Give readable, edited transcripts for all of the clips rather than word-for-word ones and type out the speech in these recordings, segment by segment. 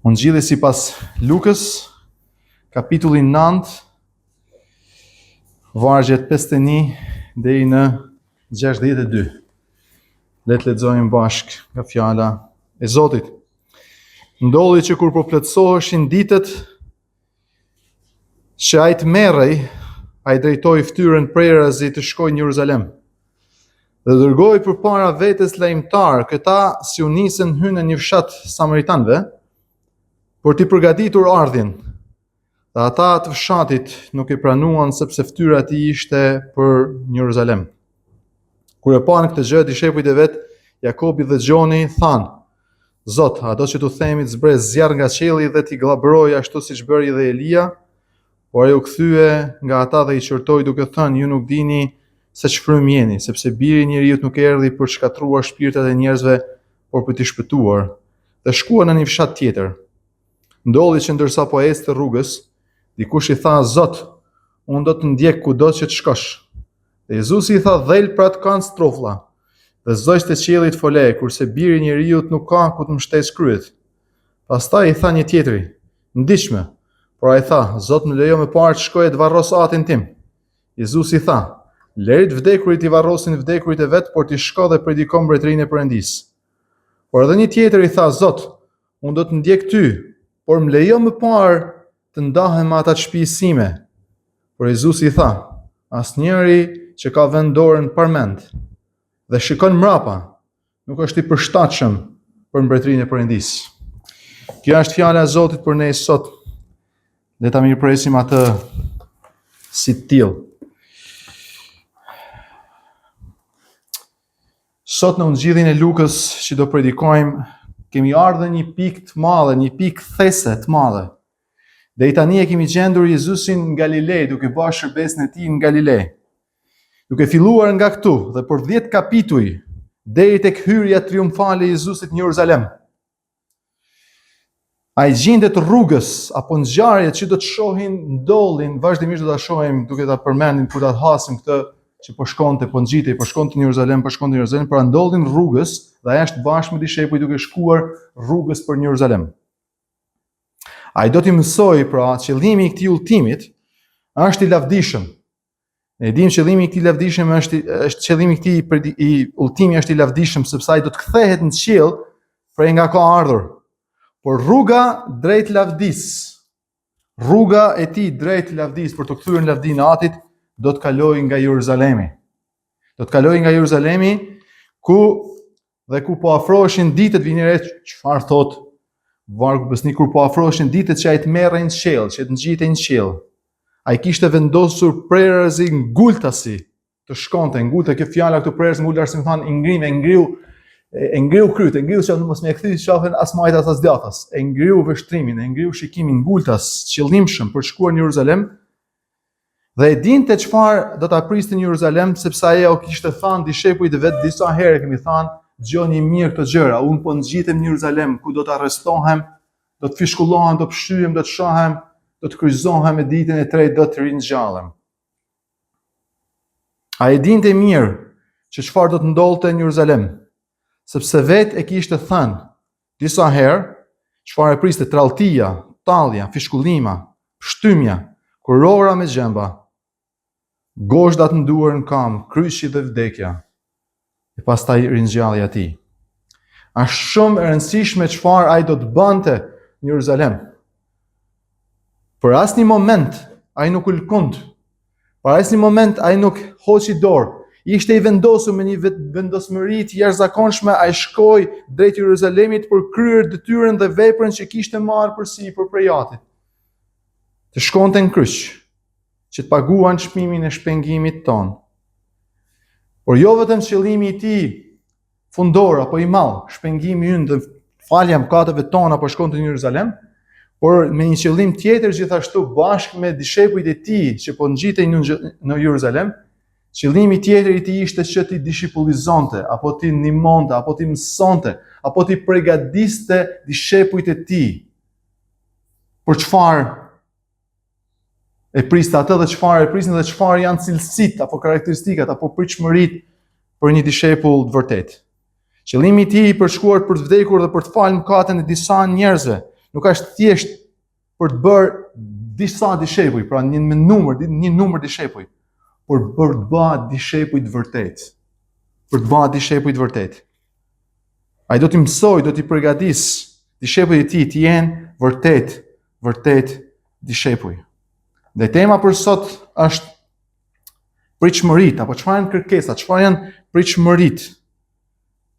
Ungjilli sipas Lukës, kapitulli 9, vargjet 51 deri në 62. Le të lexojmë bashk nga fjala e Zotit. Ndodhi që kur po plotësoheshin ditët që ai të merrej, ai drejtoi fytyrën prerazi të shkojë në Jeruzalem. Dhe dërgoi përpara vetes lajmtar, këta si u nisën hynën në një fshat samaritanëve për t'i përgatitur ardhjen. Dhe ata të fshatit nuk e pranuan sepse fytyra e tij ishte për në Jeruzalem. Kur e panë këtë gjë, dishepujt e vet, Jakobi dhe Gjoni, thanë: Zot, a do që t'u themi të zbres zjarr nga qielli dhe t'i glabroj ashtu siç bëri dhe Elia? Por ai u kthye nga ata dhe i qortoi duke thënë: Ju nuk dini se ç'frymë jeni, sepse biri i njeriut nuk erdhi për të shkatruar shpirtat e njerëzve, por për t'i shpëtuar. Dhe shkuan në një fshat tjetër. Ndodhi që ndërsa po ecte rrugës, dikush i tha: Zot, unë do të ndjek kudo që të shkosh. Dhe Jezusi i tha: Dhel pra të kanë stroflla, dhe zogj të qiellit fole, kurse biri i njeriut nuk ka ku të mbështes kryet. Pastaj i tha një tjetri: Ndiqme. Por ai tha: Zot, më lejo më parë të shkoj të varros atin tim. Jezusi i tha: Lerit vdekurit i varrosin vdekurit e vet, por ti shko dhe prediko mbretërinë e Perëndisë. Por edhe një tjetër i tha: Zot, unë do të ndjek ty, por më lejo më parë të ndahem me ata të shtëpisë sime. Por Jezusi i tha: Asnjëri që ka vend dorën parmend dhe shikon mrapa, nuk është i përshtatshëm për mbretërinë e Perëndisë. Kjo është fjala e Zotit për ne sot. Le ta mirëpresim atë si të tillë. Sot në Ungjillin e Lukës që do predikojmë, kemi ardhur një pikë të madhe, një pikë these të madhe. Dhe i tani e kemi gjendur Jezusin në Galilej, duke bërë shërbesin e tij në Galilej. Duke filluar nga këtu dhe për 10 kapituj, deri tek hyrja triumfale e Jezusit në Jeruzalem. Ai gjendet rrugës apo ngjarjet që do të shohin ndodhin, vazhdimisht do ta shohim duke ta përmendim kur ta hasim këtë që po shkonte, po ngjitej, po shkonte në Jeruzalem, pra ndodhin rrugës dhe ai është bashkë me dishepujt duke shkuar rrugës për në Jeruzalem. Ai do t'i mësoj, pra, qëllimi i këtij udhëtimit është i lavdishëm. Ne dimë qëllimi i këtij lavdishëm është qëllimi i këtij udhëtimi është i lavdishëm sepse ai do të kthehet në qiell prej nga ka ardhur. Por rruga drejt lavdis, rruga e tij drejt lavdis për të kthyer në lavdinë e Atit, do të kalojë nga Jeruzalemi. Do të kalojë nga Jeruzalemi ku po afroheshin ditët, vini re çfarë thot vargu besnik, kur po afroheshin ditët që ai të merrej në qiell, që të ngjitej në qiell. Ai kishte vendosur prerazi ngultasi të shkonte, ngulta, kjo fjala këtu prerazi ngultasi më thon e ngriu kryt, e ngriu që mos më e kthyi shafën as majtas as djathtas, e ngriu veshtrimin, e ngriu shikimin ngultas, qëllimshëm për të shkuar në Jeruzalem. Dhe e dinte çfarë do ta priste në Jeruzalem, sepse ajo kishte thënë dishepujt e vet disa herë, kemi thënë, dëgjoni mirë këto gjëra, unë po ngjitem në Jeruzalem, ku do të arrestohem, do të fishkullohem, do të pshtyhem, do të shohem, do të kryqëzohem e ditën e tretë do të ringjallem. Ai e dinte mirë që çfarë do të ndodhte në Jeruzalem, sepse vet e kishte thënë disa herë çfarë e priste: tradhtia, tallja, fishkullima, pshtymja, kurora me gjemba, gozhda të nduar në kam, kryqi dhe vdekja, e pastaj ringjallja e tij. Është shumë e rëndësishme çfarë ai do të bënte në Jeruzalem. Për asnjë moment ai nuk u lkund. Për asnjë moment ai nuk hoqi dorë. Ishte i vendosur me një vendosmëri të jashtëzakonshme, ai shkoi drejt Jeruzalemit për kryer detyrën dhe veprën që kishte marrë përsipër prej Atit. Të shkonte në kryq, që të paguan çmimin e shpengimit ton. Por jo vetëm qëllimi i tij fundor apo i madh, shpengimi ynë dhe falja mëkateve tona po shkonte në Jeruzalem, por me një qëllim tjetër gjithashtu bashkë me dishepujt e tij që po ngjitej në Jeruzalem. Qëllimi tjetër i tij ishte që t'i dishipullizonte, apo t'i ndihmonte, apo t'i mësonte, apo t'i përgatiste dishepujt e tij. Për çfarë e priste atë dhe çfarë e prisnin dhe çfarë janë cilësitë apo karakteristikat apo pritshmëritë për një dishepull të vërtetë. Qëllimi i tij për shkuar për të vdekur dhe për të falë mëkatin e disa njerëzve nuk është thjesht për të bërë disa dishepuj, pra një numër dishepuj, por për të bërë dishepuj të vërtet. Për të bërë dishepuj të vërtet. Ai do t'i mësoj, do t'i përgatis dishepujt e tij të jenë vërtet dishepuj. Dhe tema për sot është pritshmëritë, apo çfarë janë kërkesat, çfarë janë pritshmëritë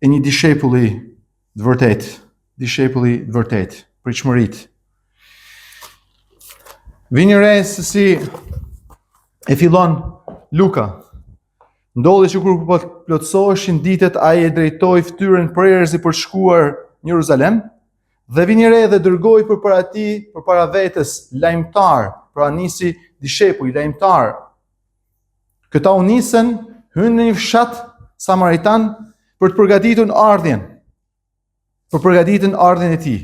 e një dishepulli të vërtet, pritshmëritë. Vini re se si e fillon Luka. Ndodhi që kur po plotësoheshin ditët, ai e drejtoi fytyrën prerësi për shkuar në Jeruzalem, dhe vini re dhe dërgoi përpara vetes lajmtar, pra nisi dishepuj lajmtar. Këta u nisën, hynë në një fshat samaritan për të përgatitur ardhjen. Për përgatitur ardhjen e tij.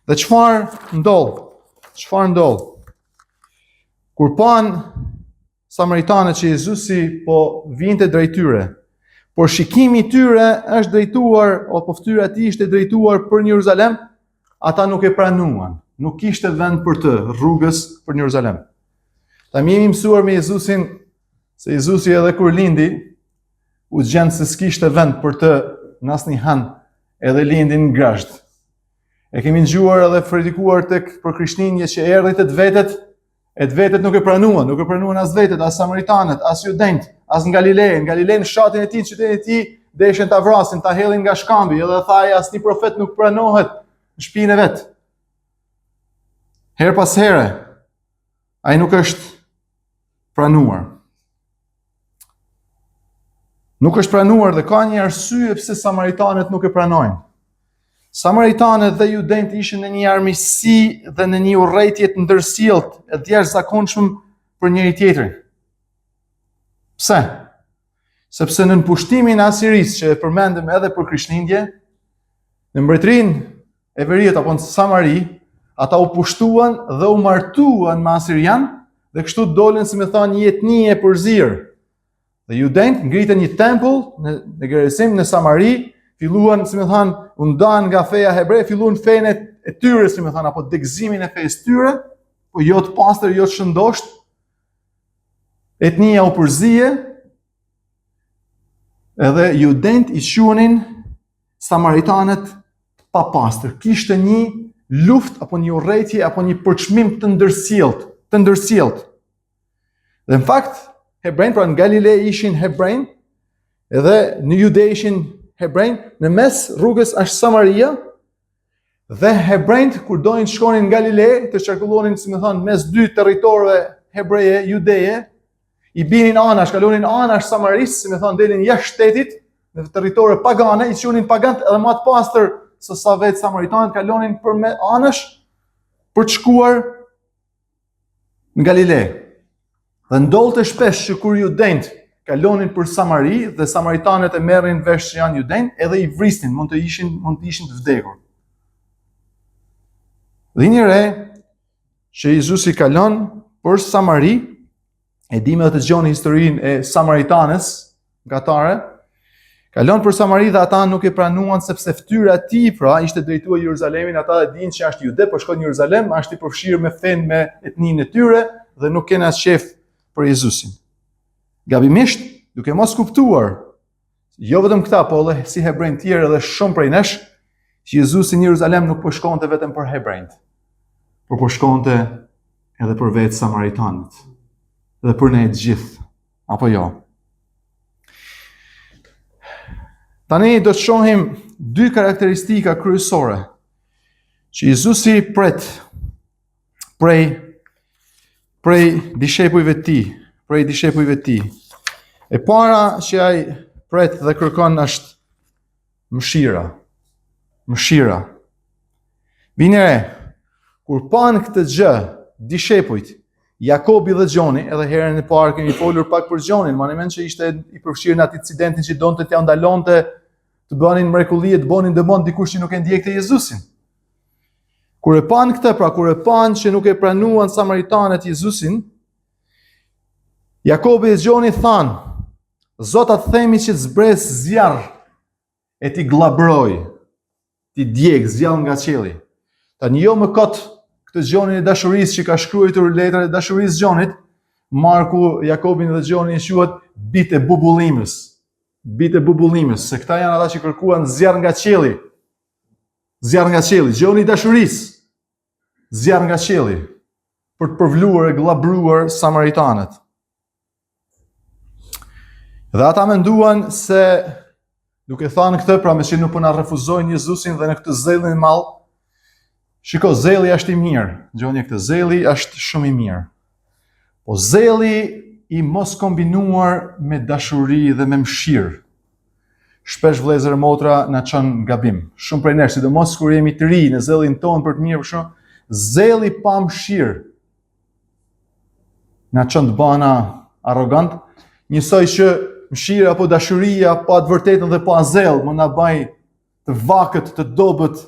Dhe çfarë ndodh? Kur pan samaritanët që Jezusi po vinte drejt tyre, por shikimi i tyre është drejtuar, apo fytyra e tij ishte drejtuar për në Jeruzalem, ata nuk e pranuan. Nuk kishte vend për të rrugës për në Jeruzalem. Ta jemi mësuar me Jezusin se Jezusi edhe kur lindi, u gjen se s'kishte vend për të në asnjëhan, edhe lindi në grasht. E kemi dëgjuar edhe predikuar për krishtinje që erdhi të vetët nuk e pranuan as vetët, as samaritanët, as judenjt, as në Galilejë. Në Galilejë, në fshatin e tij, në qytetin e tij, deshin ta vrasin, ta hellin nga shkambi, edhe thaj asnjë profet nuk pranohet në shtëpinë e vet. Her pas here, ai nuk është pranuar. Nuk është pranuar dhe ka një arsye pse samaritanët nuk e pranojnë. Samaritanët dhe judenjt ishin në një armiqësi dhe në një urrëtie të ndërsjellët e jashtëzakonshëm për njëri tjetrin. Pse? Sepse në pushtimin e Asirisë që e përmendëm edhe për Krishtlindje, në mbretërinë e Veriut apo në Samari, ata u pushtuan dhe u martuan me asirian dhe kështu dolën, si më thonë, një etni e përzirë. Dhe judenjt ngritën një tempull në Gerizim në Samari, filluan, si më thonë, u ndan nga feja hebre, filluan fenë e tyre, si më thonë, apo degëzimin e fesë tyre, po jo të pastër, jo të shëndosht. Etnia u përzije, edhe judenjt i quhenin samaritanët pa pastër. Kishte një luftë apo një urrëtie apo një përçmim të ndërsjellët. Dhe në fakt, hebrejnë, pra në Galile ishin hebrejnë, edhe në Jude ishin hebrejnë, në mes rrugës është Samaria, dhe hebrejnë kur dojnë të shkonin në Galile, të qarkullonin, si më thonë, mes dy territorëve hebreje, judeje, i binin anash, kalonin anash Samaris, si më thonë, delin jashtë shtetit, në territorë pagane, i qunin pagant edhe më të pastër se sa vetë samaritanët, kalonin për me anash për të shkuar në Galile. Dhe ndodhte shpesh që kur judenjt kalonin për Samari dhe samaritanët e merrin vesh që janë judenj, edhe i vrisnin, mund të ishin të vdekur. Dhe një re që Jezusi kalon për Samari, e di me të dëgjoni historinë e samaritanës gatare, kalon për Samari dhe ata nuk e pranuan sepse fytyra e tij pra ishte drejtuar Jeruzalemin, ata e dinë që është jude, por shkon në Jeruzalem, është i përfshirë me fenë me etninë e tyre dhe nuk kanë as shef për Jezusin. Gabimisht, duke mos kuptuar, jo vetëm këta, po edhe si hebrejnë tjerë edhe shumë prej nesh, që Jezusi në Jeruzalem nuk po shkonte vetëm për hebrejt, por po shkonte edhe për vetë samaritanët, edhe për ne të gjithë, apo jo. Tani do të shohim dy karakteristika kryesore që Jezusi pret prej dishepujve të tij. E para që ai pret dhe kërkon është mëshira. Vini re, kur pan këtë gjë, dishepujt, Jakobi dhe Gjoni, edhe herën e parë kemi folur pak për Gjonin, ma në mend që ishte i përfshirë në atë incidentin që donte t'ja ndalonte të bënin mrekullie, të bënin dëmon dikush që nuk e ndjekte Jezusin. Kur e pan këtë, pra kur e pan që nuk e pranuan samaritanët Jezusin, Jakobi dhe Gjoni thanë, Zota themi që të zbres zjarr e ti glabroj, ti djeg zjall nga qielli. Tani jo më kot këtë gjonin e dashurisë që ka shkruar letrat e dashurisë Gjonit, Marku, Jakobin dhe Gjoni i quhet bitë e bubullimës. Bitë e bubullimës, se këta janë ata që kërkuan zjarr nga qielli. Zjarr nga qielli, gjoni i dashurisë. Zjarr nga qielli për të përvluar e glabruar samaritanët. Dhe ata menduan se duke thënë këtë, pra me që nuk po na refuzojnë Jezusin dhe në këtë zellin e madh, shiko, zelli është i mirë. Gjoni këtë, zelli është shumë i mirë. Po zelli i mos kombinuar me dashuri dhe me mëshirë. Shpesh vëllezër e motra na çon gabim. Shumë prej nesh, sidomos kur jemi të ri në zellin ton për të mirë, për shkak zelli pa mëshirë na çon të bëna arrogant, njësoj që mëshira apo dashuria pa të vërtetën dhe pa zell më na bëj të vakët, të dobët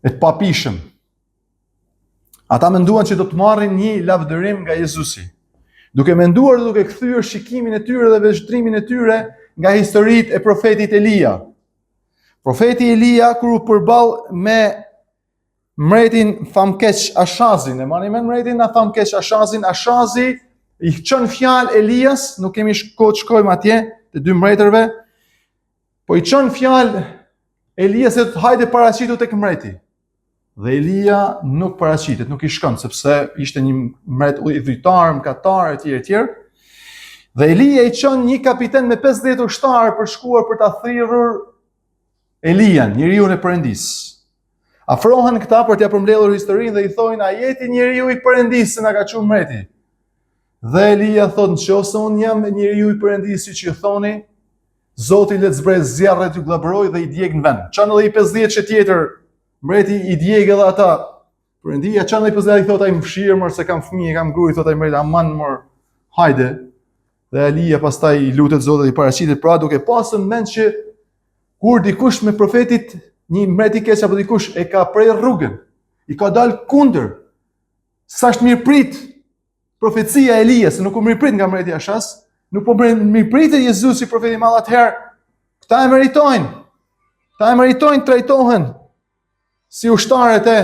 e të papishëm. Ata menduan që do të marrin një lavdërim nga Jezusi, duke menduar dhe duke kthyer shikimin e tyre dhe veshtrimin e tyre nga historitë e profetit Elia. Profeti Elia kur u përball me mretin famkeq Ashazin, e mani me mretin na famkeq Ashazin, Ashazi i çon fjalë Elias, nuk kemi kohë të shkojmë atje të dy mbretërve, po i çon fjalë Eliasit, hajde paraqitu tek mreti. Dhe Elia nuk paraqitet, nuk i shkon, sepse ishte një mbret udhëtar, mkatar, etj. Dhe Elia i çon një kapiten me 50 ushtarë për shkuar për ta thirrur Elian, njeriu e Perëndis. Afrohen këta për t'ia përmbledhur historinë dhe i thojnë, a jeti njeriu i Perëndis që na ka thënë mbreti? Dhe Elia thotë, nëse unë jam njeriu i Perëndis që ju thoni, Zoti le të zbresë zjarre t'ju glabëroj dhe i djeg në vend. Çan edhe i 50 që tjetër, mbreti i djeg edhe ata. Perëndia çan edhe i 50 i thotë, ai mfshirë mor se kam fëmijë, kam gruaj, thotë ai mbreti, aman mor, hajde. Dhe Elia pastaj i lutet Zotit i paraqitet, pra duke pasur mend që kur dikush me profetit, një mbret i keq apo dikush e ka prej rrugën, i ka dal kundër, sa është mirë prit profecia e Elias, nuk u mirë prit nga mbreti Ashaz, nuk po mirë pritet Jezusi profeti i madh atëherë, këta e meritojnë. Këta e meritojnë trajtohen si ushtarët e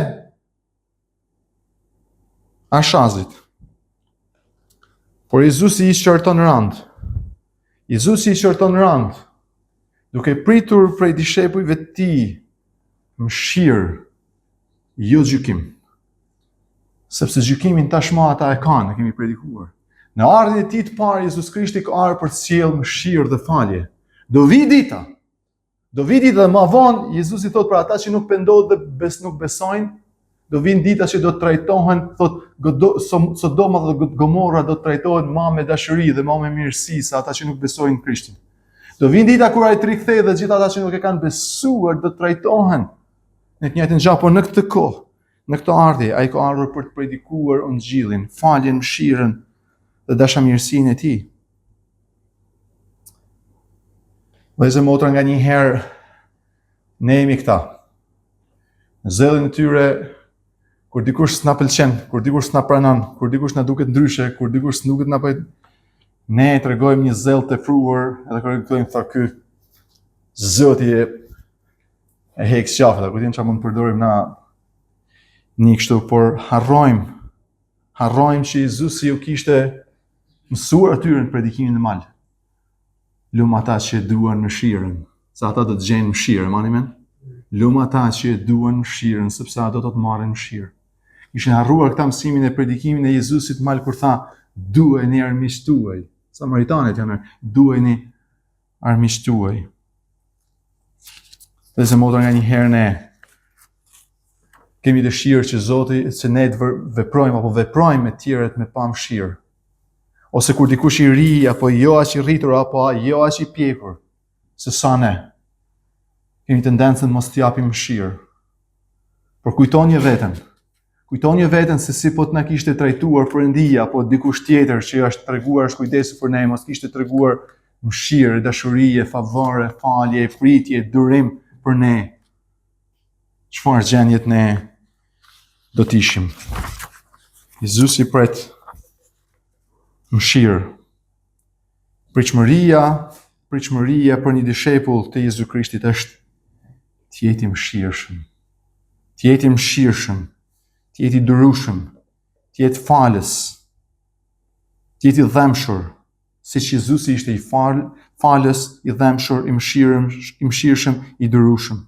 Ashazit. Por Jezusi i shqyrton rand. Jezusi i shqyrton rand, duke pritur prej dishepujve të tij mëshirë, jo gjykim. Sepse gjykimin tashmë ata e kanë, ne kemi predikuar. Në ardhmën e tij të parë Jezusi Krishti ka ardhur për të sjellë mëshirë dhe falje. Do vi dita. Do vi dita dhe më vonë Jezusi thot për ata që nuk pendohen dhe nuk besojnë, do vinë dita që do të trajtohen, thot Sodoma dhe Gomorra do të trajtohen më me dashuri dhe më me mirësi se ata që nuk besojnë në Krishtin. Do vinë dita kur ai të rikthehej dhe gjithë ata që nuk e kanë besuar do të trajtohen në të njëjtën gjë, por në këtë kohë, në këtë ardhje, ai ka ardhur për të predikuar ungjillin, faljen, mëshirën dhe dashamirësinë e tij. Vëllezër motra, nga një herë ne jemi këta. Në zellin e tyre, kur dikush s'na pëlqen, kur dikush s'na pranon, kur dikush na duket ndryshe, kur dikush s'nuket na bëj, ne tregojmë një zell të fruar, edhe kur thojmë tha ky Zoti e hek qafën, ku din çfarë mund të përdorim na një kështu, por harrojmë që Jezusi u kishte mësuar atyre në predikimin e mal. Lum ata që duan mëshirën, se ata do të gjejnë mëshirë, mani men? Lum ata që duan mëshirën, sepse ata do të marrin mëshirë. Ishin harruar këta mësimin e predikimin e Jezusit mal kur tha, duheni armiqtë tuaj. Samaritanët janë, duheni armiqtë tuaj. Dhe se motra nga një herë ne kemi dëshirë që Zoti, që ne të veprojmë apo veprojmë me tjerët me pa mëshirë. Ose kur dikush i ri, apo jo aq i rritur, apo jo aq i pjekur, se sa ne, kemi tendencën mos t'i japim mëshirë. Por kujtonje veten se si po të na kishte trajtuar Perëndia, apo dikush tjetër që është treguar, është kujdesur për ne, mos kishte treguar mëshirë, dashuri, favore, falje, pritje, durim për ne. Çfarë gjendjet ne do t'ishim? Jezusi pret mëshirë. Pritshmëria për një dishepull të Jezu Krishtit është të jeti mëshirshëm. të jetë i mëshirshëm, të jetë i durueshëm, të jetë falës, të jetë i dhemshur, siç Jezusi ishte i falës, i dhemshur, i mëshirshëm, i durueshëm.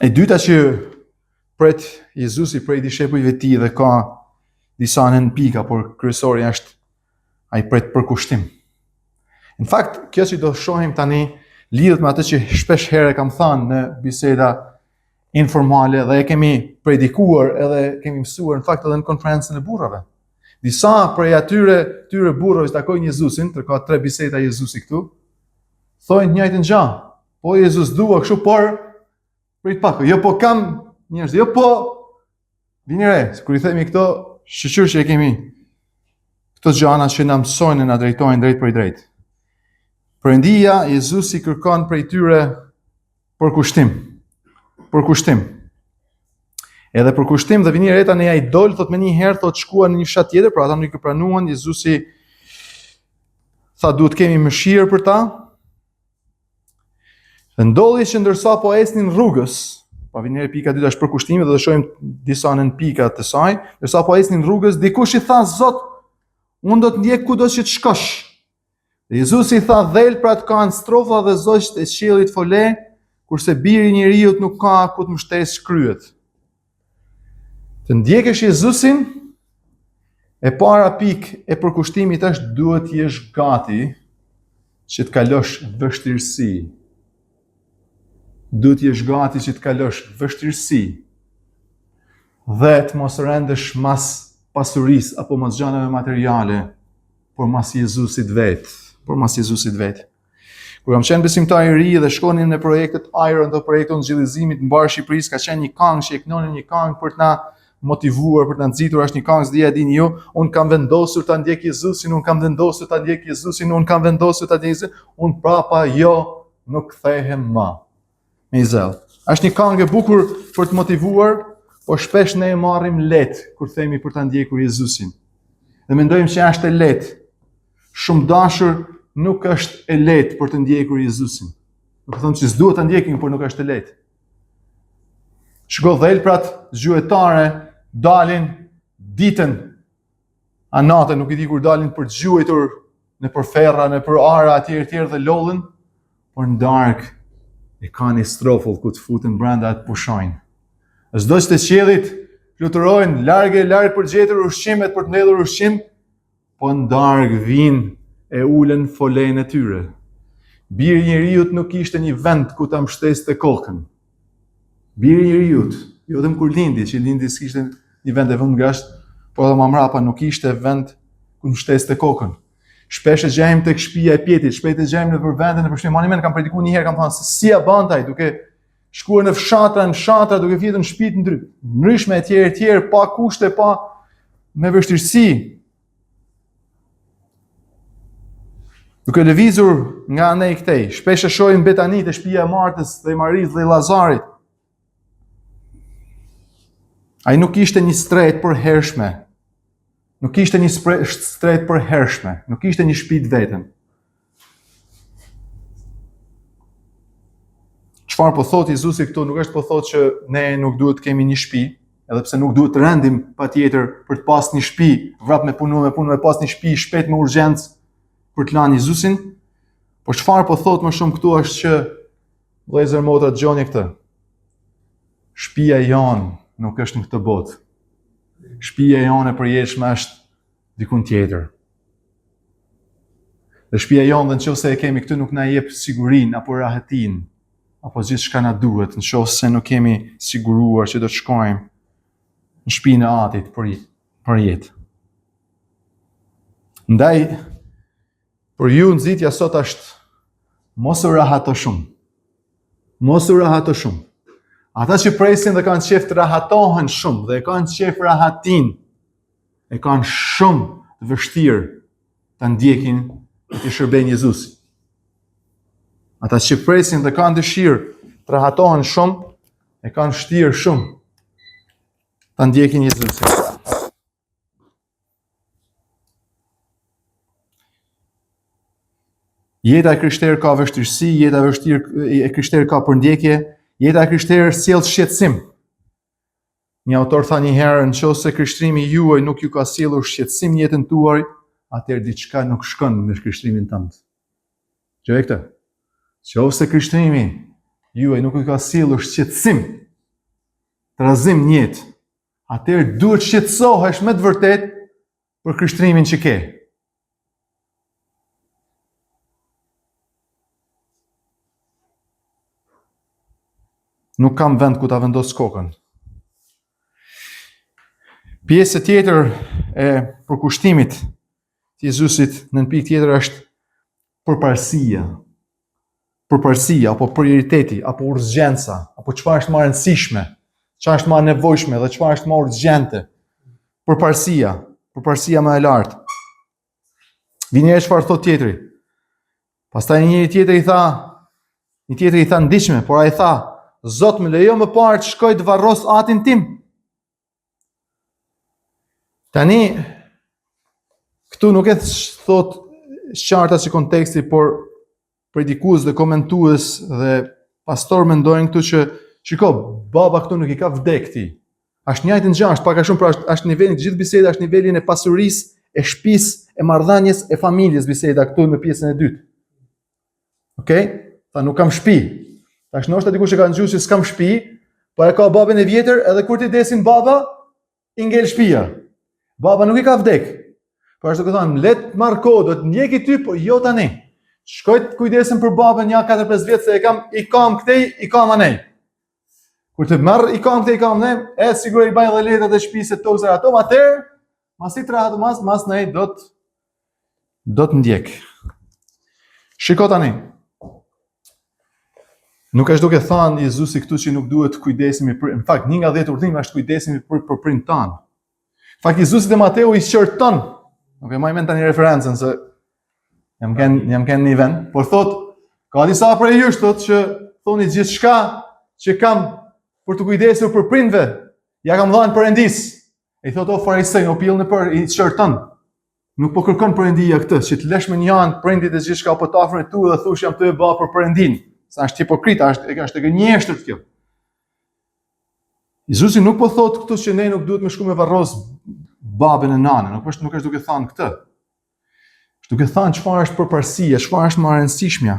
E dyta që pret Jezusi prej dishepujve të tij dhe ka disa nën pika, por kryesori është ai pret përkushtim. Në fakt, kjo që do shohim tani lidhet me atë që shpesh herë kam thënë në biseda informale dhe e kemi predikuar edhe kemi mësuar në fakt edhe në konferencën e burrave. Disa prej atyre burrave që takojnë Jezusin, ka 3 biseda Jezusi këtu, thonë të njëjtën gjë. Po Jezus dua kështu, por prit pak. Jo po kam njerëz, jo po vini re. Kur I themi këto, shqyr që e kemi këto gjëra që na mësojnë e na drejtojnë drejt për drejt. Perëndia Jezusi kërkon prej tyre përkushtim. Përkushtim. Edhe përkushtim dhe vini re tani ai dol thot më një herë thot shkuan në një fshat tjetër, pra ata nuk I pranuan, Jezusi tha duhet kemi mëshirë për ta. Dhe ndodhi që ndërsa po esnin rrugës, pa vini re pika 2 është përkushtimi dhe do shohim disa nën pika të saj, ndërsa po esnin rrugës, dikush I tha Zot, unë do të ndjek kudo që të shkosh. Dhe Jezusi I tha dhel pra të kanë strofa dhe zogjt e qiellit fole, kurse biri I njeriut nuk ka ku të mbështesë shkryet. Të ndjekësh Jezusin, e para pikë e përkushtimit është duhet jesh gati që të kalosh vështirësi. Duhet jesh gati që të kalosh vështirësi dhe të mos rendesh mas pasurisë apo mas gjërave materiale, por mas Jezusit vet, Kur kam qenë besimtar I ri dhe shkonim në projektet Iron dhe projektet nxjellëzimit në mbar Shqipërisë, ka qenë një këngë që e knonin një këngë për të na motivuar, për të na nxitur, është një këngë s'dia dini ju, unë kam vendosur ta ndjek Jezusin, unë kam vendosur ta ndjek Jezusin, unë kam vendosur ta ndjek Jezusin, unë prapa jo nuk kthehem më. Me zell. Është një këngë e bukur për të motivuar, por shpesh ne e marrim lehtë kur themi për ta ndjekur Jezusin. Dhe mendojmë që është e lehtë. Shumë dashur nuk është e lehtë për të ndjekur Jezusin. Nuk them që s'duhet ta ndjekim, por nuk është e lehtë. Shko dhelprat zgjuetare dalin ditën a natën, nuk I di kur dalin për të zgjuetur në përferra, në për ara etj dhe lodhen, por në darkë e kanë një strofull ku të futen brenda të pushojnë. Çdo që të qiellit fluturojnë larg për gjetur ushqimet, për të mbledhur ushqim, po në darkë vinë e ulen folen e tyre. Biri I njeriut nuk ishte një vend ku ta mbështeste kokën. Biri I njeriut, jo vetëm kur lindi, që lindi s'kishte një vend e vënë ngasht, por edhe më mrapa nuk ishte vend ku mbështeste kokën. Shpesh e gjejmë tek shtëpia e pjetit, shpesh e gjejmë në vende në përshtim. Mani kam predikuar një herë, kam thënë se si abantaj duke shkuar në fshatra, duke fjetur në shtëpi të ndryshme etj, pa kushte, pa me vështirësi. Duke lëvizur nga ne I këtej, shpesh e shohim Betani te shtëpia e Martës dhe Marisë dhe Llazarit. Ai nuk ishte një stret për hershme. Nuk ishte një stret për hershme. Nuk ishte një shtëpi të vetën. Çfarë po thot Jezusi këtu? Nuk është po thot që ne nuk duhet të kemi një shtëpi, edhe pse nuk duhet të rendim patjetër për të pas një shtëpi, vrap me punu me pas një shtëpi shpejt me urgjencë për të lanë Jezusin, por çfarë po thot më shumë këtu është që vëllezër motra dëgjoni këtë. Shtëpia jonë nuk është në këtë botë. Shtëpia jonë e përjetshme është diku tjetër. Dhe shtëpia jonë, nëse e kemi këtu, nuk na jep sigurinë apo rahatinë, apo gjithçka na duhet, nëse nuk kemi siguruar që do të shkojmë në shtëpinë e Atit për jetë. Ndaj për ju nxitja sot është mos u rahato shumë. Mos u rahato shumë. Ata që presin dhe kanë qef të rahatohen shumë dhe kanë qef rahatin, e kanë shumë të vështirë të ndjekin e të shërbejnë Jezusi. Ata që presin dhe kanë dëshirë të rahatohen shumë, e kanë vështirë shumë të ndjekin Jezusi. Jeta e krishterë ka vështirësi, jeta e krishterë ka përndjekje, jeta e krishterë sjell shqetësim. Një autor tha një herë, nëse krishterimi juaj nuk ju ka sjellur shqetësim në jetën tuaj, atëherë diçka nuk shkon me krishterimin tënd. Gjë këtë. Nëse krishterimi juaj nuk ju ka sjellur shqetësim, trazim në jetë, atëherë duhet shqetësohesh me të vërtetë për krishterimin që ke. Nuk kam vend ku ta vendos kokën. Pjesë tjetër e përkushtimit të Jezusit në pikë tjetër është përparësia. Përparësia apo prioriteti apo urgjenca apo çfarë është më e rëndësishme, çfarë është më e nevojshme dhe çfarë është më urgjente. Përparësia më e lartë. Vini e çfarë thot tjetri. Pastaj një tjetër i tha ndihmë, por ai tha, Zot më lejo më parë të shkoj të varros atin tim. Tani, këtu nuk e thot qarta si konteksti, por predikues dhe komentues dhe pastor mendojnë këtu që shiko, baba këtu nuk i ka vdek ti. Është njëjtë gjë, pak a shumë, pra është niveli, gjithë biseda është nivelin e pasurisë, e shtëpisë, e marrëdhënies, e familjes biseda këtu në pjesën e dytë. Okej? Tha nuk kam shtëpi. Tash ndoshta dikush e ka nxjuar se s'kam shtëpi, po e ka babën e vjetër, edhe kur ti desin baba, i ngel shtëpia. Baba nuk i ka vdek. Po ashtu që thonë, le të marr kohë, do të ndjeki ty, po jo tani. Shkoj të kujdesem për babën ja 4-5 vjet se i kam këtej, i kam anej. Kur të marr i kam këtej, i kam anej, sigurisht i baj edhe letrat e shtëpisë të tokës ato, atëherë, masi 3 mas nej do të ndjek. Shiko tani. Nuk është duke thënë Jezusi këtu që nuk duhet të kujdesemi për, në fakt, një nga 10 urdhime është kujdesemi për prindërit tanë. Në fakt, Jezusi te Mateu i shqyrton. Nuk e mend tani referencën se jam kanë një vend, por thot, ka disa prej jush thot që thoni gjithçka që kam për të kujdesur për prindve, ja kam dhënë Perëndis. I thot o farisej, o pillën e për i shqyrton. Nuk po kërkon Perëndia këtë, që të lësh me një anë prindit e gjithçka apo të afrën e tu dhe thosh jam të e bë për Perëndin. Sa është hipokrita, është e gënjeshtër kjo. Jezusi nuk po thot këtu që ne nuk duhet me shku me varros babën e nanën, nuk është duke thënë këtë. Është duke thënë çfarë është përparësia, çfarë është më e rëndësishmja.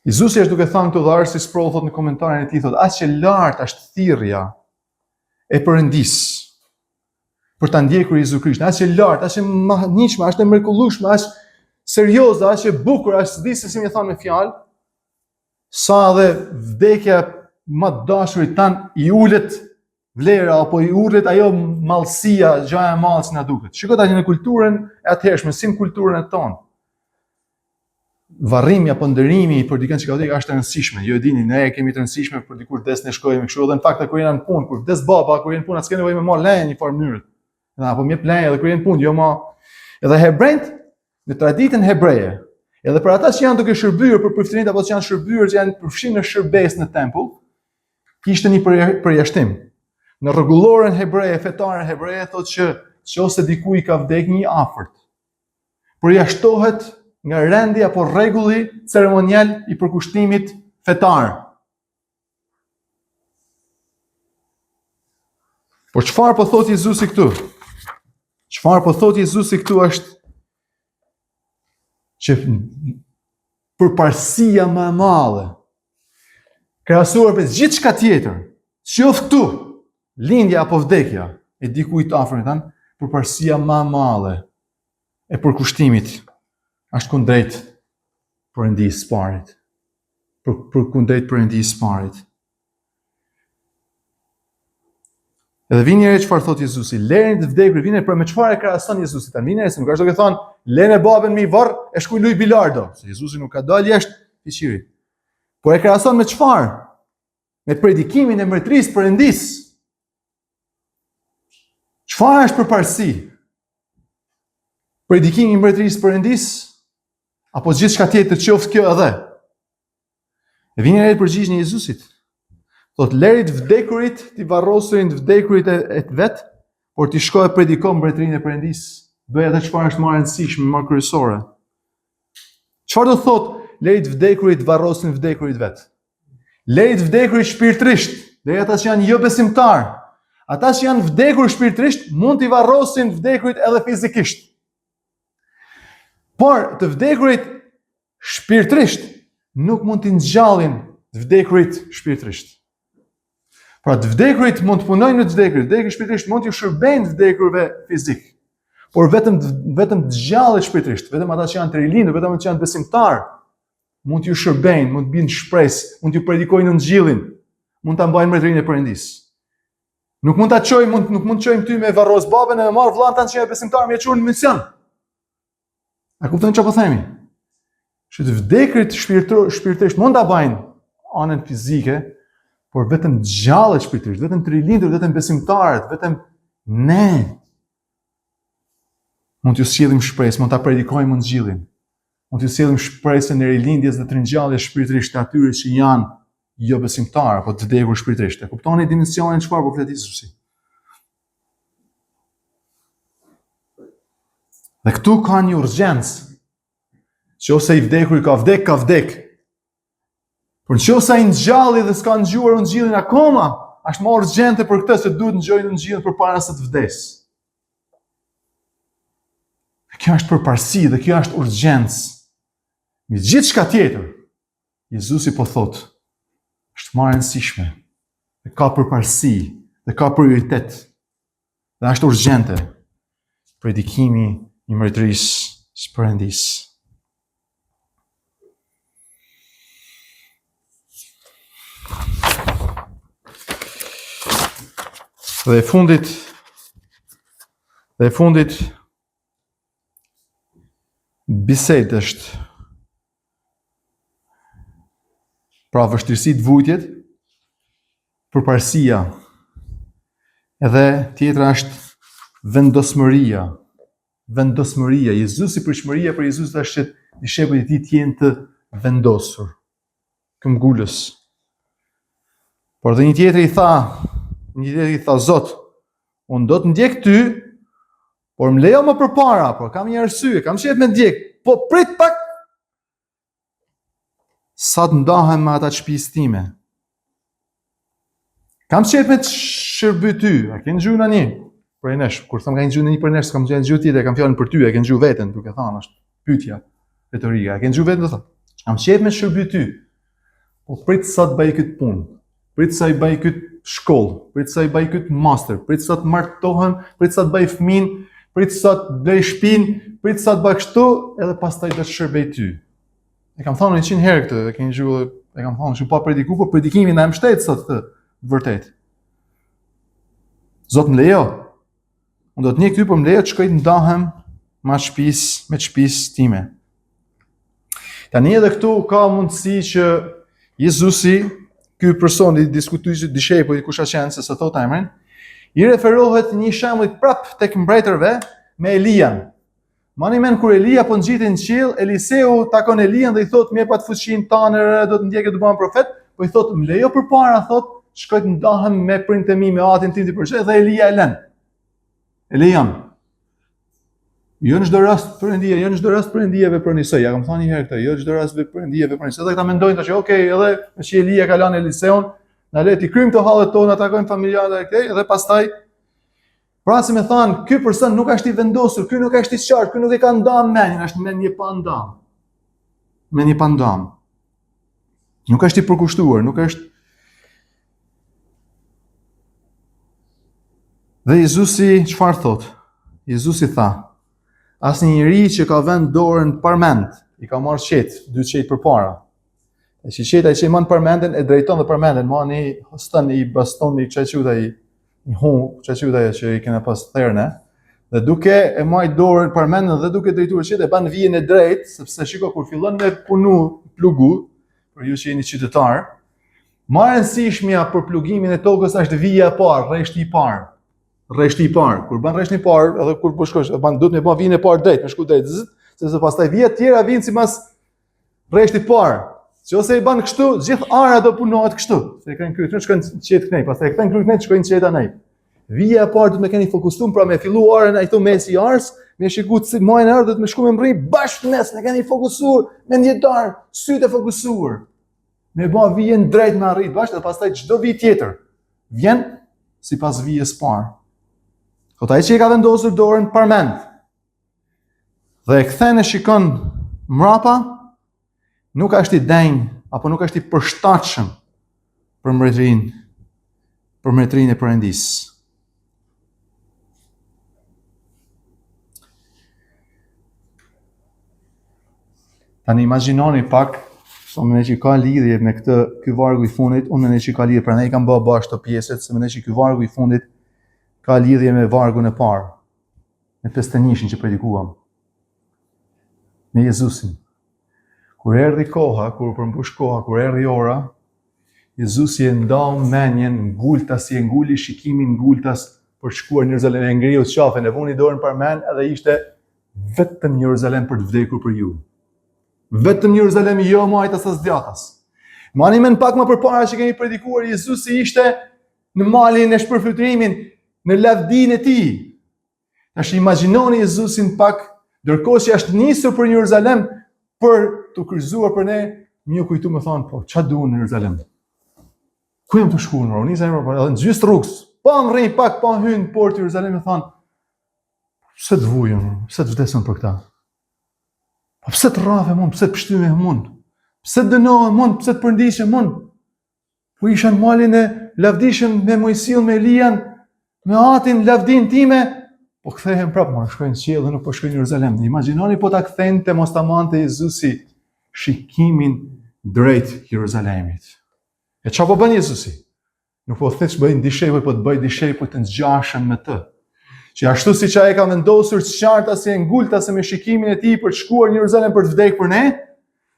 Jezusi është duke thënë këtu dhe Arsi Sproul thot në komentarin e tij thot, aq që lart është thirrja e Perëndis për ta ndjekur Jezu Krisht, aq që lart, aq që mahnitshme, aq e mrekullueshme, aq serioze, aq e bukur, aq s'di se si më thon me fjalë, sa dhe vdekja më dashurit tan i ulet vlera apo i ulet ajo mallësia, gjëja e madhe që na duket. Shikoj tani në kulturën e atëhershme, si në kulturën e tonë. Varrimi apo ndërimi për dikën që ka vdekur është e rëndësishme. Jo e dini, ne kemi të rëndësishme për dikush des ne shkojmë kështu, edhe në fakt kur jena në punë, kur des baba, kur jena në punë, s'ke nevojë me marr lejë në një farë mënyrë. Apo më jep lejë edhe kur jena në punë, jo më. Edhe hebrejt në traditën hebreje, edhe për ata që janë duke shërbyer për përfitimin apo që janë shërbyer, që janë përfshirë në shërbes në tempull, kishte një përjashtim. Në rregulloren hebreje, fetare hebreje thotë që nëse diku i ka vdek një afërt, përjashtohet nga rendi apo rregulli ceremonial i përkushtimit fetar. Por çfarë po thotë Jezusi këtu? Çfarë po thotë Jezusi këtu është që përparësia më e madhe, krahasuar me gjithçka tjetër, qoftë këtu, lindja apo vdekja e dikujt afër tan, përparësia më e madhe e përkushtimit është kundrejt Perëndisë së parit. Për kundrejt Perëndisë së parit. Edhe vini re çfarë thot Jezusi, lërini të vdekur, vini për me çfarë krahason Jezusi tani. Vini se nuk është duke thonë, lënë babën mi varr e shkuj luj bilardo. Se Jezusi nuk ka dalë jashtë fiqirit. Por e krahason me çfarë? Me predikimin e mbretërisë Perëndis. Çfarë është përparësi? Predikimi i mbretërisë Perëndis apo gjithçka tjetër qoftë kjo edhe? E vini re përgjigjen e Jezusit. Thot, lerit vdekurit t'i varrosin të vdekurit e të vetë, por t'i shkoj predikon mbretërinë e Perëndisë. bëj edhe çfarë është më e rëndësishme, më kryesore. Çfarë do thotë lejt vdekurit varrosin vdekurit vet? Lejt vdekurit shpirtërisht, dhe ata që janë jo besimtar, ata që janë vdekur shpirtërisht mund t'i varrosin vdekurit edhe fizikisht. Por të vdekurit shpirtërisht nuk mund t'i ngjallin të vdekurit shpirtërisht. Pra të vdekurit mund të punojnë në të vdekurit, vdekurit shpirtërisht mund t'ju shërbejnë vdekurve fizik. Por vetëm të gjallët shpirtërisht, vetëm ata që janë të rilindur, vetëm ata që janë besimtar, mund t'ju shërbejnë, mund t'binë shpresë, mund t'ju predikojnë Ungjillin, mund ta mbajnë mbretërinë e Perëndisë. Nuk mund ta çojmë, nuk mund të çojmë ty me varros babën e me marr vllahën tanë që janë besimtar me çuar në mision. A kupton çfarë po themi? Që të vdekurit shpirtërisht mund ta bajnë anën fizike, por vetëm gjallët shpirtërisht, vetëm të rilindur, vetëm besimtarët, vetëm ne mund t'ju sjellim shpresë, mund ta predikojmë Ungjillin. Mund t'ju sjellim shpresën e rilindjes dhe të ringjalljes shpirtërisht të atyre që janë jo besimtarë, apo të vdekur shpirtërisht. E kuptoni dimensionin çfarë po flet Jezusi. Dhe këtu ka një urgjencë. Nëse i vdekur ka vdek. Por nëse ai ngjalli dhe s'ka ngjuar Ungjillin akoma, është më urgjente për këtë se duhet ngjojë Ungjillin përpara se të vdesë. Kjo është përparësi dhe kjo është urgjencë. Me gjithë shka tjetër, Jezusi po thotë, është më e rëndësishme, dhe ka përparësi, dhe ka prioritet, dhe është urgjente, predikimi i mbretërisë së Perëndisë. Dhe e fundit, bisedë është pra vështirësitë vujtjet, përparësia, edhe tjetra është vendosmëria. Jezusi pritshmëria për Jezus është që dishenjët e tij të jenë të vendosur, këmbgulës. Por dhe një tjetër i tha, Zot, unë do të ndjek ty, por më lejo më përpara, por kam një arsye, kam qejf me ndjek, po prit pak sa të ndahem me ata të shtëpisë time. Kam qejf me të shërby ty, a ke ngjuar në një për nesh, kur them ka ngjuar në një për nesh, kam ngjuar tjetër, kam fjalën për ty, a ke ngjuar veten, duke thënë, është pyetja retorike, a ke ngjuar veten do thotë. Kam qejf me të shërby ty, po prit sa të bëj këtë punë, prit sa i bëj këtë shkollë, prit sa i bëj këtë master, prit sa të martohem, prit sa të bëj fëmin, prit sa të blej shtëpinë, prit sa të bëj kështu, edhe pastaj do të shërbej ty. E kam thënë 100 herë këtë, e keni dëgjuar, e kam thënë, shumë pa prediku, por predikimi na mbështet sot këtë, vërtet. Zot më lejo. Unë do të ndjek ty, por më lejo të shkoj të ndahem me shtëpisë time. Tani edhe këtu ka mundësi që Jezusi, ky person i diskutues dishepujt kush ka qenë se sa thot emrin, i referohet një shembull prap tek mbretërve me Elian. Mani men kur Elia po ngjitej në qiell, Eliseu takon Elian dhe i thot: "Mirë pa të fuqinë tënde, do të ndjekë të bëhem profet", po i thot: "Më lejo përpara", thot, "shkoj të ndahem me prindët e mi, me atin tim të përgjigj", dhe Elia e lën. Elian. Jo në çdo rast Perëndia, jo në çdo rast Perëndia vepron njësoj. Ja kam thënë një herë këtë, jo në çdo rast Perëndia vepron njësoj. Edhe këta mendojnë tash, okay, edhe që Elia ka lënë Eliseun, na le të kryjmë këto hallet tona, takojmë familjarët e këtej, dhe pastaj pra si më thon, ky person nuk është i vendosur, ky nuk është i qartë, ky nuk e ka ndam mendjen, është mendje pa ndam. Mendje pa ndam. Nuk është i përkushtuar, nuk është. Dhe Jezusi çfarë thot? Jezusi tha: asnjë njeri që ka vënë dorën parmend, i ka marrë dy qetë përpara. E që qeta i që i manë përmenden, e drejton dhe përmenden, ma një hostan i baston një qequtaj, një hu, qequtaj që i kene pas therne, dhe duke e maj dorën përmenden dhe duke drejtuar qetë, e banë vijen e drejt, sepse shiko kur fillon me punu plugu, për ju që jeni qytetar, ma rëndësishmja për plugimin e tokës është vija e parë, rreshti i parë. Rreshti i parë, kur ban rreshtin e parë, edhe kur po shkosh, duhet me bën vijen e parë drejt, me shku drejt, sepse pastaj vija të tjera vijnë sipas rreshtit parë. Nëse i ban kështu, gjithë ara do punohet kështu. Se e kanë kryer, shkojnë qetë kënej, pastaj e kthen kryer kënej, shkojnë qeta nej. Vija e parë do të më keni fokusuar pra me fillu orën ai këtu mes i ars, me shikuar se mojën e ardhë do të më shku me mrri bashkë mes, ne keni fokusuar me ndjetar, sytë e fokusuar. Me bë vijën drejt me arrit bashkë dhe pastaj çdo vit tjetër vjen sipas vijës parë. Sot ai që e ka vendosur dorën parmend dhe e kthen e shikon mrapa, nuk është i denj apo nuk është i përshtatshëm për mbretërinë e Perëndisë. Tani imagjinoni pak, sa më ne që ka lidhje me ky vargu i fundit, unë ne që ka lidhje, prandaj kam bërë bashkë të pjesët, se më ne që ky vargu i fundit ka lidhje me vargun e parë, me 51-shin që predikuam, me Jezusin. Kur erdhi koha, kur përmbush koha, kur erdhi ora, Jezusi e ndau mendjen ngultas, si e nguli shikimin ngultas për të shkuar në Jeruzalem, e ngriu qafën, e vuni dorën parmend, edhe ishte vetëm në Jeruzalem për të vdekur për ju. Vetëm në Jeruzalem, jo majtas as djathtas. Mani men pak më përpara që kemi predikuar, Jezusi ishte në malin e shpërflytërimin, në lavdinë e tij. Tash imagjinoni Jezusin pak, ndërkohë që është nisur për Jeruzalem për të kryqëzuar për ne, më kujtu më thonë, po ç'a duan në Jeruzalem? Ku jam të shkuar në Nisë aeroport, edhe në gjysë rrugës. Pa më rrin pak, pa hyn në portë Jeruzalem, më thonë, pse të vujën, pse të vdesën për këta? Pse të rrafë mund, pse të pështyme mund, pse të dënohë mund, pse të përndishë mund? Po isha në malin e lavdishëm me Mojsiun, me Elian, me Atin, lavdin time, po kthehen prapë, ma shkojnë në qiell dhe nuk po shkojnë në Jeruzalem. Imagjinoni po ta kthejnë te mos ta mante Jezusi shikimin drejt Jeruzalemit. E çfarë po bën Jezusi? Nuk po thësh bëj dishepuj, po të bëj dishepuj të ngjashëm me të. Që ashtu si që ai ka vendosur qarta si e ngulta se me shikimin e tij për të shkuar në Jeruzalem për të vdekur për ne,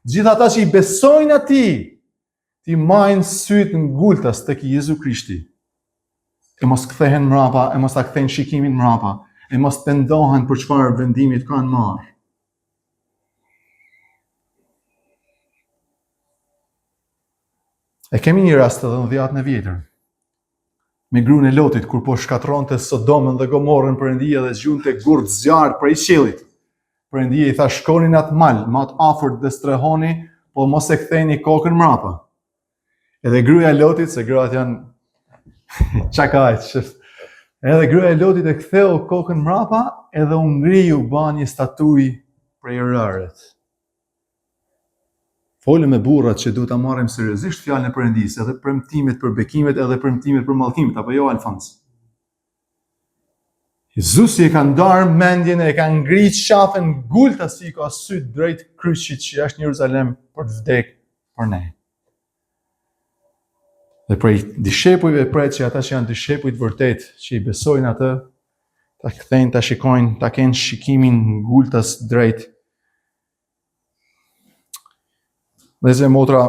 gjithë ata që i besojnë atij, ti majnë sytë ngultas tek Jezu Krishti. E mos kthehen mrapa, e mos ta kthejnë shikimin mrapa, e mos pendohen për çfarë vendimit kanë marrë. E kemi një rast edhe në 10 e vjetër. Me gruan e Lotit, kur po shkatronte Sodomën dhe Gomorrën, Perëndia dhe zgjunte gurë zjarr prej qiellit. Perëndia i tha shkoni në atë mal, më atë afër dhe strehoni, po mos e ktheni kokën mrapa. Edhe gruaja e Lotit, se gratë janë çakaj. Edhe gruaja e Lotit e ktheu kokën mrapa, edhe u ngriu ba një statuj prej rërët. Folëm me burrat që duhet ta marrim seriozisht fjalën e Perëndisë, edhe premtimet për bekimet, edhe premtimet për mallkimet, apo jo Alfons? Jezusi e ka ndarë mendjen, e ka ngritë qafën ngulta si ka syt drejt kryqit që është në Jeruzalem për të vdekur për ne. Dhe prej dishepujve pret që ata që janë dishepuj të vërtet, që i besojnë atë, ta kthejnë, ta shikojnë, ta kenë shikimin ngultas drejt. Dhe motra,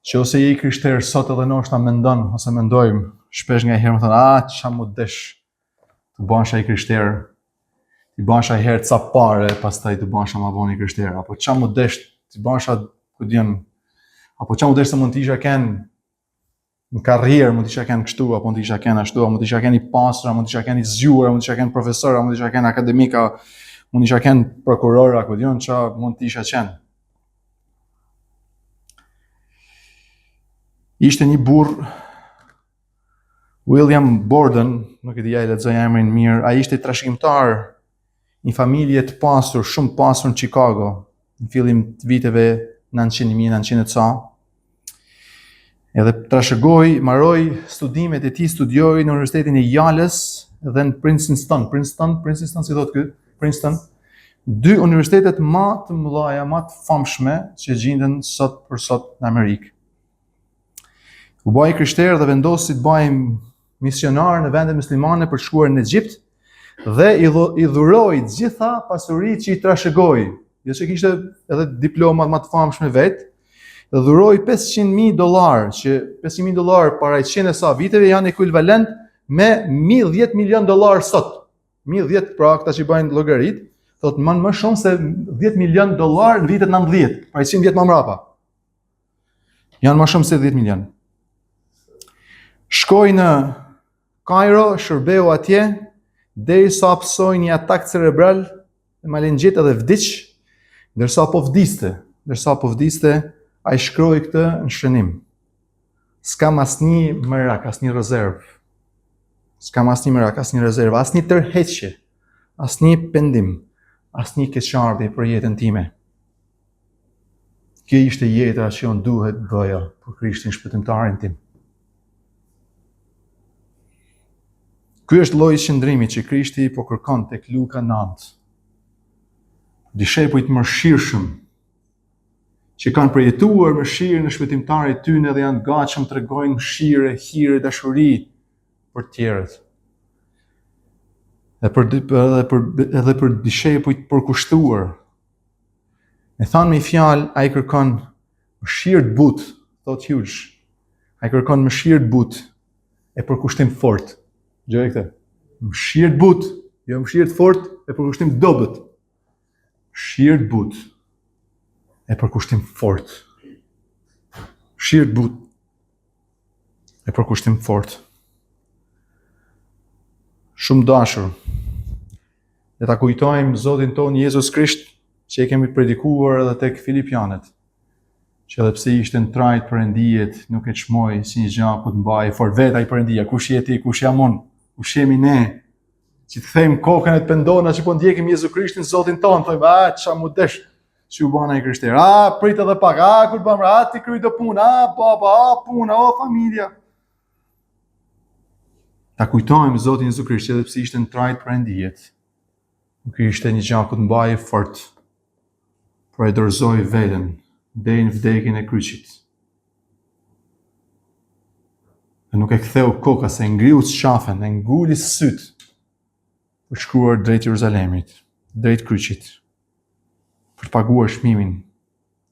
që ose je i krishter sot edhe ndoshta mendon ose mendojmë shpesh nga herë më thonë, ç'a mu desh të bëhesh ai krishter, të bëhesh ai herë ca pare, pastaj të bëhesh më vonë i krishter, apo ç'a mu desh të bëhesh ku diun, apo ç'a mu desh se mund të isha kanë në karrierë, mund të isha kanë kështu, apo mund të isha kanë ashtu, mund të isha kanë i pastra, mund të isha kanë i zgjuar, mund të isha kanë profesor, mund të isha kanë akademika, mund të isha kanë prokuror, apo diun ç'a mund të isha qenë. Ishte një burr, William Borden, nuk e di ja e lexoj emrin mirë, ai ishte trashëgimtar një familje të pasur, shumë pasur në Chicago, në fillim të viteve 1900 ca. Edhe trashëgoi, mbaroi studimet e tij, studioi në Universitetin e Yales dhe në Princeton, si thotë ky, Princeton, dy universitetet më të mëdha, më të famshme që gjenden sot për sot në Amerikë. U baj krishter dhe vendosi të baj misionar në vendet muslimane për të shkuar në Egjipt dhe i dhuroi gjitha pasuritë që i trashëgoi. Jo se kishte edhe diplomat më të famshme vet, dhe dhuroi $500,000, që $500,000 para 100 e sa viteve janë ekuivalent me $10 milion sot. 10, pra këta që i bajnë llogarit, thotë më shumë se $10 milion në vitet 90, pra 100 vjet më mbrapa. Janë më shumë se 10 milion. Shkoi në Kairo shërbeu atje derisa psoi një atak cerebral dhe malengjet edhe vdiq, ndërsa po vdiste, ai shkroi këtë në shënim. S'kam asnjë merak, asnjë rezervë. Asnjë tërheqje, asnjë pendim, asnjë keqardhje për jetën time. Kjo ishte jeta që unë duhet bëja për Krishtin shpëtimtarin tim. Ky është lloji i qëndrimit që Krishti po kërkon tek Luka 9. Dishepujt mëshirshëm që kanë përjetuar mëshirën e shpëtimtarit tyne dhe janë gatshëm të tregojnë mëshirë, hire, dashuri për të tjerët. Edhe për dishepujt përkushtuar. E thanë me fjalë, ai kërkon mëshirë të butë, thot Hughes. Ai kërkon mëshirë të butë e përkushtim fort. Gjëre këtë. Mëshirë të butë, jo mëshirë të fort e përkushtim dobët. Mëshirë të butë e përkushtim fort. Mëshirë të butë e përkushtim fort. Shumë dashur. Le ta kujtojmë Zotin tonë Jezus Krisht që e kemi predikuar edhe tek Filipianët, që edhe pse ishte në trajt Perëndijet, nuk e çmoi si një gjë ku të mbajë fort vetë ai Perëndia, kush je ti, kush jam unë, kush jemi ne, që të kthejmë kokën e të pendona që po ndjekim Jezu Krishtin Zotin tonë, thojmë, ç'a mu desh, që u bana i krishter, prit edhe pak, kur bëmë, ti kryj do punë, baba, puna, familja. Ta kujtojmë Zotin Jezu Krisht, që edhe pse ishte në trajt Perëndijet, nuk ishte një gjë ku të mbajë fort, por e dorëzoi veten deri në vdekjen e kryqit. Dhe nuk e ktheu koka se ngriu qafen, e nguli syt për shkruar drejt Jeruzalemit, drejt kryqit, për të paguar çmimin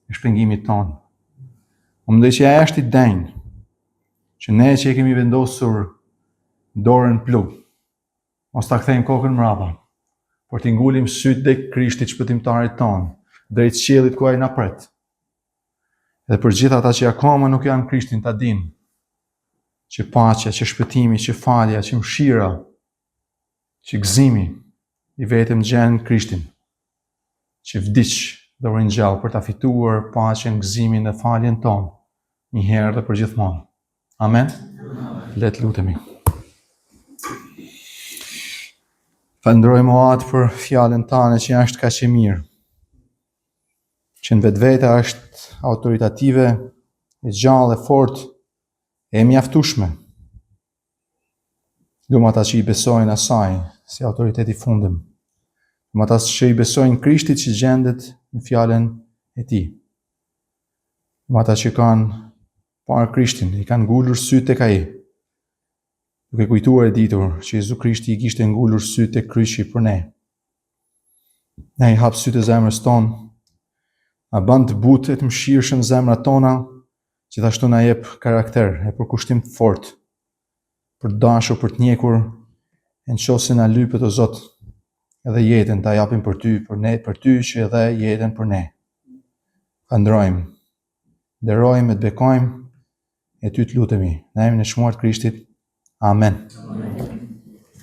e shpengimit tonë. Unë mendoj që ai është i denjë, që ne që e kemi vendosur dorën plug, mos ta kthejmë kokën mbrapa, por t'i ngulim syt drejt Krishtit shpëtimtarit tonë, drejt qiellit ku ai na pret. Dhe për gjithë ata që akoma nuk janë Krishtin, ta dinë që paqja, që shpëtimi, që falja, që mëshira, që gëzimi i vetëm gjen Krishtin, që vdiq dhe u ringjall për ta fituar paqen, gëzimin dhe faljen tonë, një herë dhe për gjithmonë. Amen. Le të lutemi. Falenderojmë o Atë për fjalën tane që është kaq e mirë, që në vetvete është autoritative, e gjallë e fort, e mjaftueshme. Lutem ata që i besojnë asaj si autoritet i fundëm. Lutem ata që i besojnë Krishtit që gjendet në fjalën e Tij. Lutem ata që kanë parë Krishtin, i kanë ngulur syt tek ai, duke kujtuar e ditur që Jezu Krishti i kishte ngulur syt tek kryqi për ne. Ne i hap syt e zemrës tonë, na bën të butë e të mëshirshëm zemrat tona, gjithashtu na jep karakter e përkushtim të fortë për të dashur, për të njekur, e nëse na lypet o Zot, edhe jetën ta japim për Ty, për Ty që edhe jetën për ne. Falenderojmë, nderojmë e të bekojmë, e Ty të lutemi. Në emrin e shmuar të Krishtit. Amen.